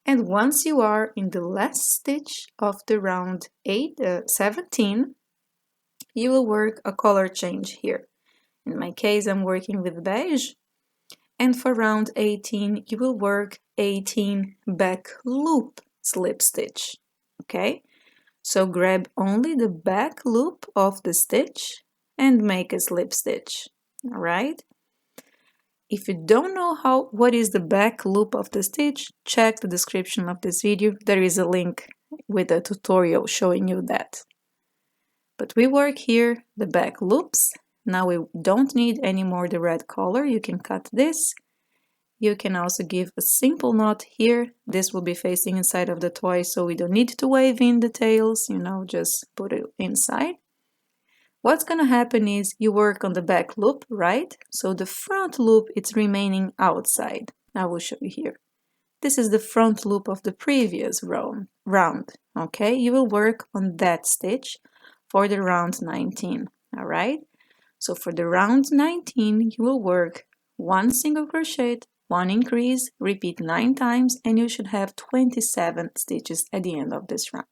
And once you are in the last stitch of the round 17, you will work a color change here. In my case, I'm working with beige. And for round 18, you will work 18 back loop slip stitch. Okay? So grab only the back loop of the stitch and make a slip stitch. All right? If you don't know what is the back loop of the stitch, check the description of this video. There is a link with a tutorial showing you that. But we work here the back loops. Now we don't need anymore the red color. You can cut this. You can also give a simple knot here. This will be facing inside of the toy, so we don't need to wave in the tails, just put it inside. What's gonna happen is you work on the back loop, right? So the front loop is remaining outside. I will show you here. This is the front loop of the previous round, okay? You will work on that stitch for the round 19, all right? So for the round 19, you will work 1 single crochet, 1 increase, repeat 9 times, and you should have 27 stitches at the end of this round.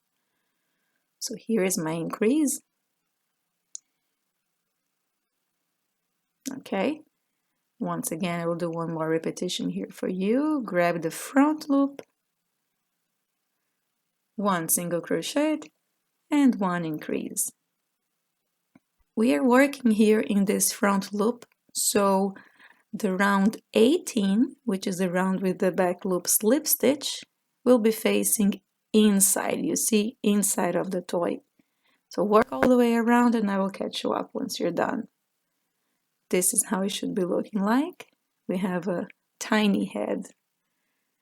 So here is my increase. Okay, once again, I will do one more repetition here for you. Grab the front loop, 1 single crochet, and 1 increase. We are working here in this front loop, so the round 18, which is the round with the back loop slip stitch, will be facing inside, you see, inside of the toy. So work all the way around and I will catch you up once you're done. This is how it should be looking like. We have a tiny head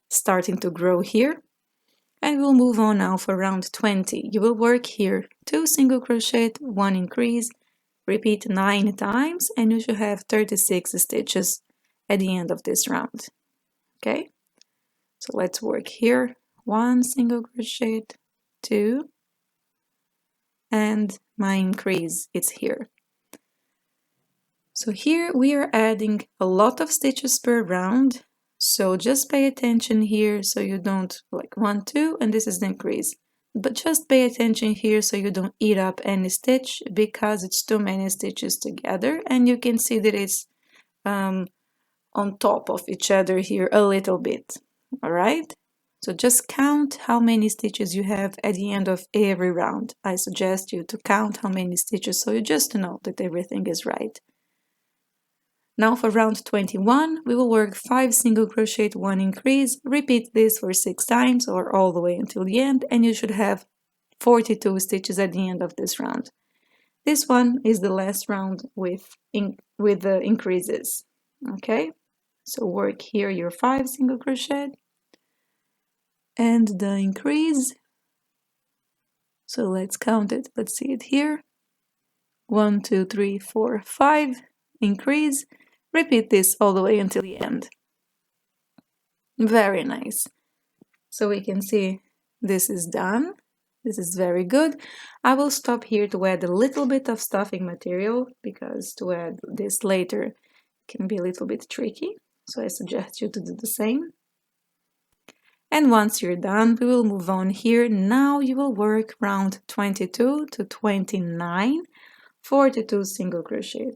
starting to grow here. And we'll move on now for round 20. You will work here 2 single crochet, 1 increase, repeat 9 times, and you should have 36 stitches at the end of this round. Okay? So let's work here. 1 single crochet, 2, and my increase is here. So here we are adding a lot of stitches per round, so just pay attention here so you don't, like 1, 2, and this is the increase. But just pay attention here so you don't eat up any stitch, because it's too many stitches together, and you can see that it's on top of each other here a little bit. All right? So just count how many stitches you have at the end of every round. I suggest you to count how many stitches so you just know that everything is right. Now for round 21, we will work 5 single crochet, 1 increase, repeat this for 6 times or all the way until the end, and you should have 42 stitches at the end of this round. This one is the last round with the increases, okay? So work here your 5 single crochet and the increase. So let's count it, let's see it here. 1, 2, 3, 4, 5, increase. Repeat this all the way until the end. Very nice. So we can see this is done. This is very good. I will stop here to add a little bit of stuffing material, because to add this later can be a little bit tricky. So I suggest you to do the same. And once you're done, we will move on here. Now you will work round 22 to 29, 42 single crochet.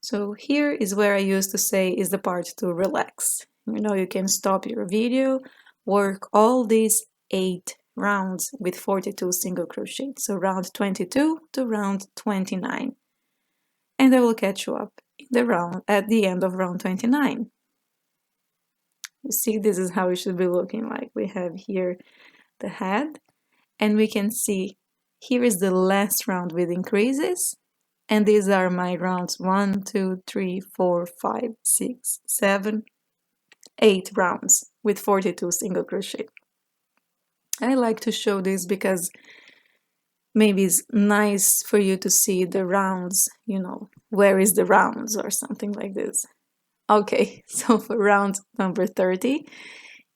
So here is where I used to say is the part to relax. You can stop your video, work all these 8 rounds with 42 single crochet. So round 22 to round 29. And I will catch you up at the end of round 29. You see, this is how it should be looking like. We have here the head, and we can see here is the last round with increases. And these are my rounds 1, 2, 3, 4, 5, 6, 7, 8 rounds with 42 single crochet. I like to show this because maybe it's nice for you to see the rounds, where is the rounds or something like this. Okay, so for round number 30,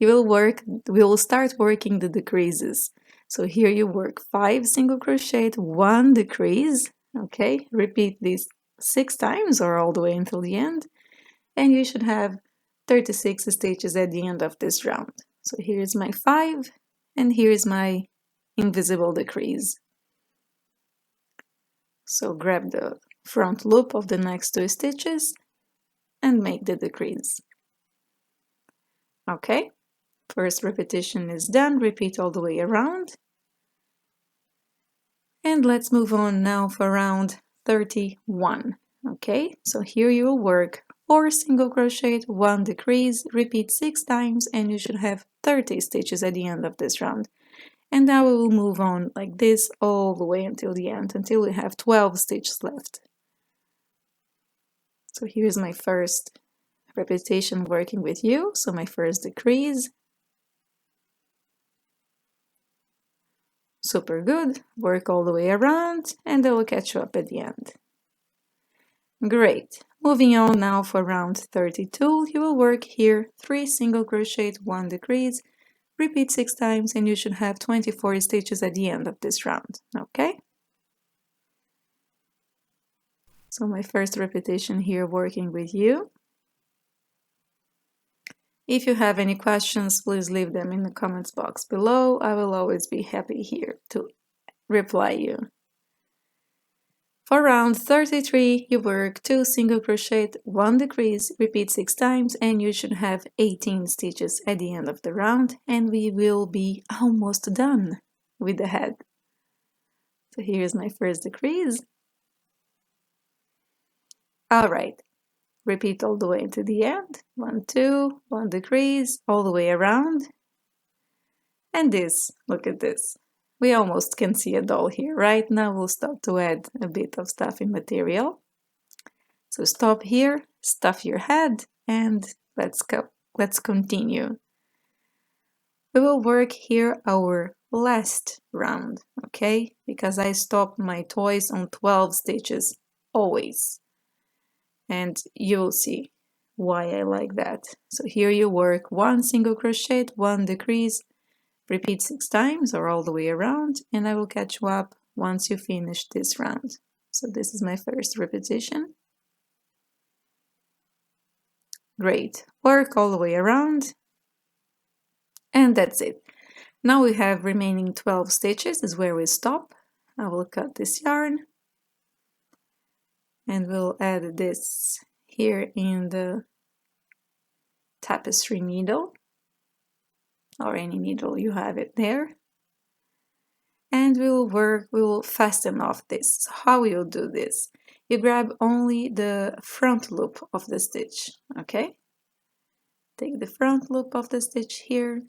we will start working the decreases. So here you work 5 single crochet, 1 decrease. Okay, repeat this 6 times or all the way until the end, and you should have 36 stitches at the end of this round. So here's my 5, and here's my invisible decrease. So grab the front loop of the next 2 stitches and make the decrease. Okay, first repetition is done. Repeat all the way around. And let's move on now for round 31. Okay, so here you will work 4 single crochet, 1 decrease, repeat 6 times, and you should have 30 stitches at the end of this round. And now we will move on like this all the way until the end, until we have 12 stitches left. So here's my first repetition working with you. So my first decrease. Super good. Work all the way around, and I will catch you up at the end. Great. Moving on now for round 32, you will work here 3 single crochet, 1 decrease, repeat 6 times, and you should have 24 stitches at the end of this round. Okay? So my first repetition here working with you. If you have any questions, please leave them in the comments box below. I will always be happy here to reply you. For round 33, you work 2 single crochet, 1 decrease, repeat 6 times, and you should have 18 stitches at the end of the round, and we will be almost done with the head. So here's my first decrease. All right, repeat all the way to the end. 1, 2, 1 decrease, all the way around. And this, look at this. We almost can see a doll here. Right now we'll stop to add a bit of stuffing material. So stop here, stuff your head, and let's continue. We will work here our last round, okay? Because I stop my toys on 12 stitches, always. And you'll see why I like that. So here you work 1 single crochet, 1 decrease, repeat 6 times or all the way around, and I will catch you up once you finish this round. So this is my first repetition. Great. Work all the way around. And that's it. Now we have remaining 12 stitches is where we stop. I will cut this yarn. And we'll add this here in the tapestry needle. Or any needle you have it there. And we will fasten off this. How will you do this? You grab only the front loop of the stitch, okay? Take the front loop of the stitch here,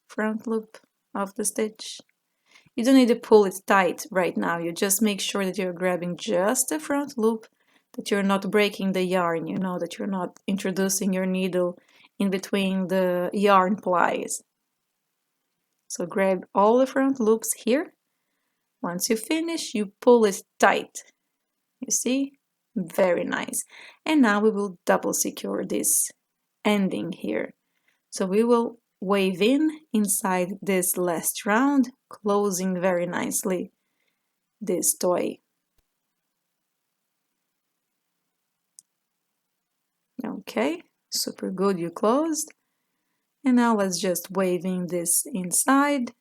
front loop of the stitch. You don't need to pull it tight right now. You just make sure that you're grabbing just the front loop, that you're not breaking the yarn, you know, that you're not introducing your needle in between the yarn plies. So grab all the front loops here. Once you finish, you pull it tight. You see? Very nice. And now we will double secure this ending here. So we will wave in inside this last round, closing very nicely this toy. Okay, super good, you closed. And now let's just wave in this inside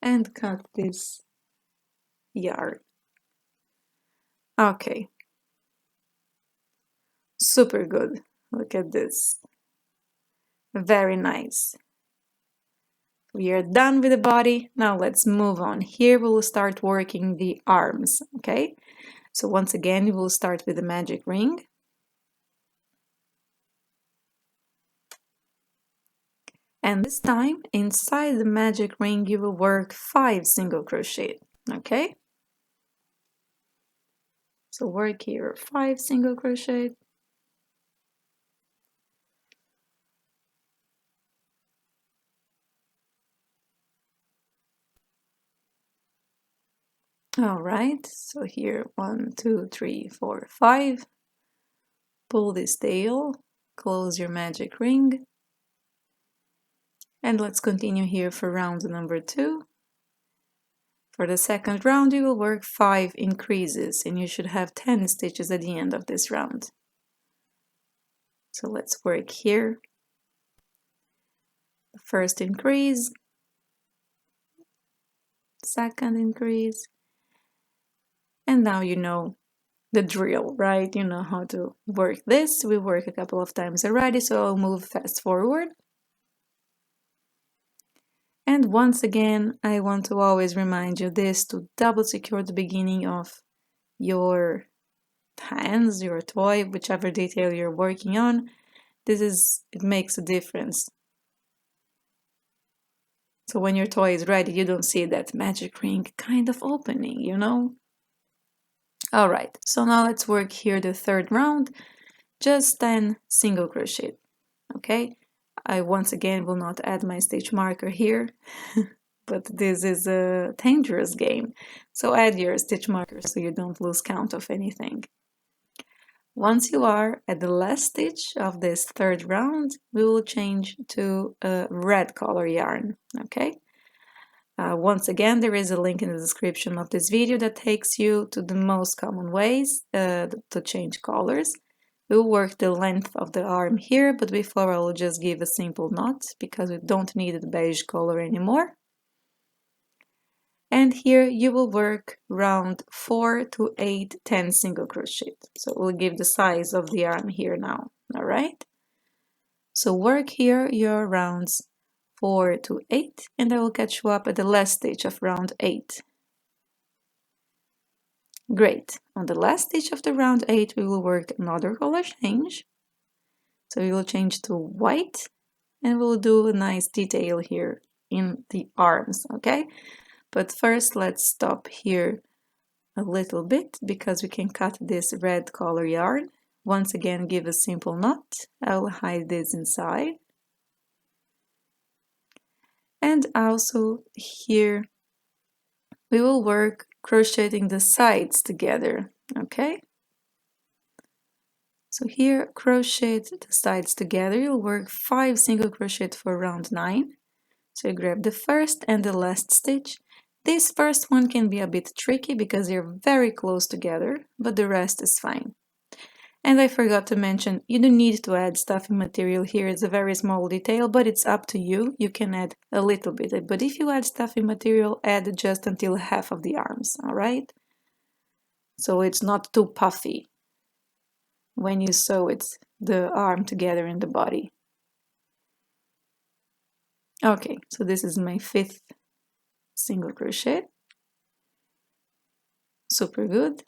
and cut this yarn. Okay, super good. Look at this. Very nice. We are done with the body. Now let's move on. Here we will start working the arms, okay? So once again, we will start with the magic ring. And this time, inside the magic ring, you will work 5 single crochet, okay? So work here 5 single crochet. All right, so here 1, 2, 3, 4, 5. Pull this tail, close your magic ring. And let's continue here for round number 2. For the second round, you will work 5 increases, and you should have 10 stitches at the end of this round. So let's work here. first increase, second increase, and now you know the drill, right? You know how to work this. We worked a couple of times already, so I'll move fast forward. And once again, I want to always remind you this to double secure the beginning of your hands, your toy, whichever detail you're working on. It makes a difference. So when your toy is ready, you don't see that magic ring kind of opening, you know? All right, so now let's work here the third round, just 10 single crochet, okay? I once again will not add my stitch marker here, but this is a dangerous game. So add your stitch marker so you don't lose count of anything. Once you are at the last stitch of this third round, we will change to a red color yarn, okay? Once again, there is a link in the description of this video that takes you to the most common ways to change colors. We'll work the length of the arm here, but before I will just give a simple knot because we don't need the beige color anymore. And here you will work round 4 to 8, 10 single crochet. So we'll give the size of the arm here now, all right? So work here your rounds 4 to 8, and I will catch you up at the last stitch of round 8. Great. On the last stitch of the round 8, we will work another color change. So we will change to white, and we'll do a nice detail here in the arms, okay? But first, let's stop here a little bit because we can cut this red color yarn. Once again, give a simple knot. I'll hide this inside. And also here, we will work crocheting the sides together, okay? So here, crochet the sides together. You'll work 5 single crochet for round 9. So you grab the first and the last stitch. This first one can be a bit tricky because they're very close together, but the rest is fine. And I forgot to mention, you don't need to add stuffing material here. It's a very small detail, but it's up to you. You can add a little bit, but if you add stuffing material, add just until half of the arms, all right? So it's not too puffy when you sew the arm together in the body. Okay, so this is my 5th single crochet. Super good.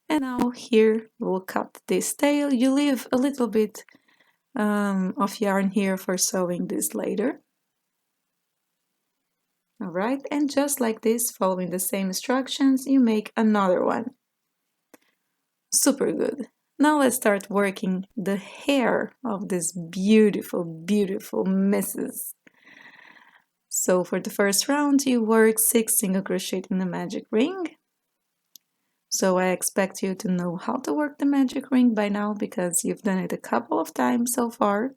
And now here we'll cut this tail. You leave a little bit of yarn here for sewing this later. All right, and just like this, following the same instructions, you make another one. Super good. Now let's start working the hair of this beautiful, beautiful missus. So for the first round, you work 6 single crochet in the magic ring. So I expect you to know how to work the magic ring by now because you've done it a couple of times so far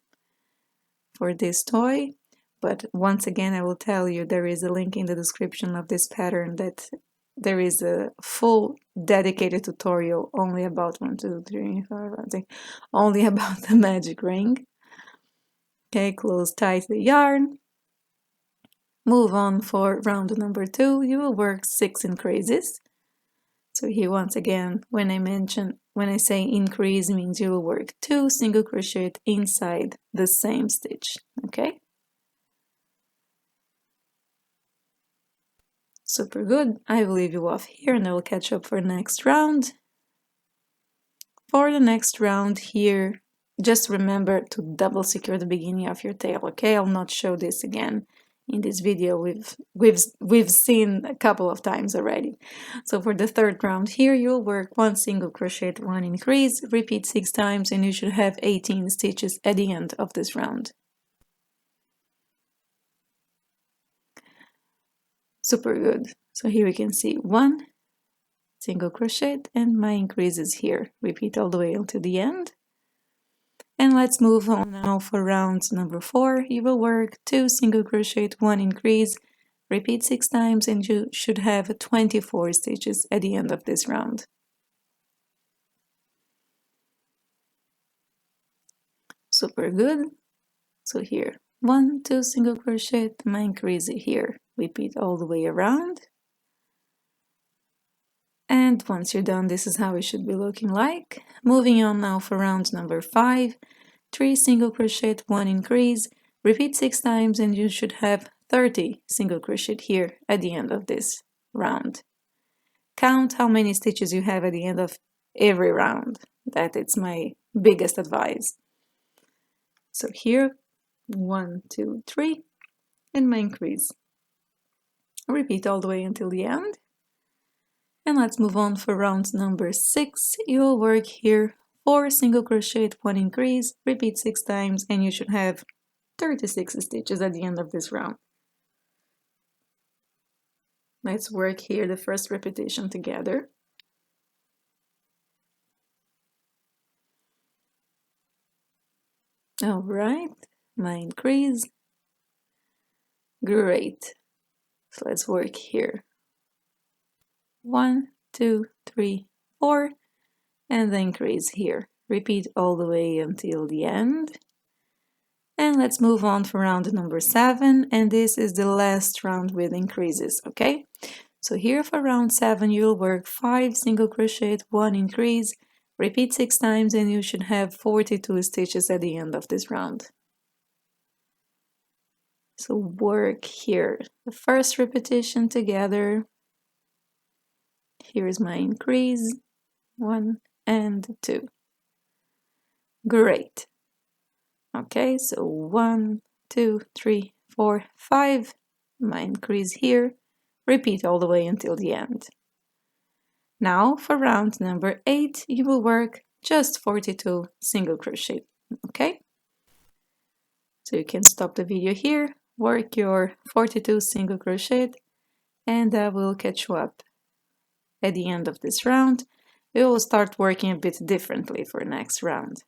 for this toy. But once again, I will tell you there is a link in the description of this pattern that there is a full dedicated tutorial only about 1, 2, 3, 4, 5, 6, only about the magic ring. Okay, close tight the yarn. Move on for round number 2. You will work 6 increases. So here once again, when I say increase means you will work 2 single crochet inside the same stitch, okay? Super good. I will leave you off here and I will catch up for next round. For the next round here, just remember to double secure the beginning of your tail, okay? I'll not show this again. In this video, we've seen a couple of times already. So for the third round here, you'll work 1 single crochet, 1 increase, repeat 6 times, and you should have 18 stitches at the end of this round. Super good. So here we can see 1 single crochet, and my increase is here. Repeat all the way until the end. And let's move on now for round number 4. You will work 2 single crochet, 1 increase, repeat 6 times, and you should have 24 stitches at the end of this round. Super good. So here, 1, 2 single crochet, my increase here, repeat all the way around. And once you're done, this is how it should be looking like. Moving on now for round number 5, 3 single crochet, 1 increase, repeat 6 times and you should have 30 single crochet here at the end of this round. Count how many stitches you have at the end of every round. That is my biggest advice. So here, 1, 2, 3, and my increase. Repeat all the way until the end. And let's move on for round number 6. You will work here 4 single crochet, 1 increase, repeat 6 times, and you should have 36 stitches at the end of this round. Let's work here the first repetition together. All right, my increase. Great. So let's work here. 1, 2, 3, 4, and the increase here. Repeat all the way until the end. And let's move on for round number 7, and this is the last round with increases, okay? So here for round 7, you'll work 5 single crochet, 1 increase, repeat 6 times, and you should have 42 stitches at the end of this round. So work here the first repetition together. Here's my increase, 1 and 2. Great. Okay, so 1, 2, 3, 4, 5. My increase here. Repeat all the way until the end. Now for round number 8, you will work just 42 single crochet. Okay? So you can stop the video here, work your 42 single crochet, and I will catch you up at the end of this round. We will start working a bit differently for next round.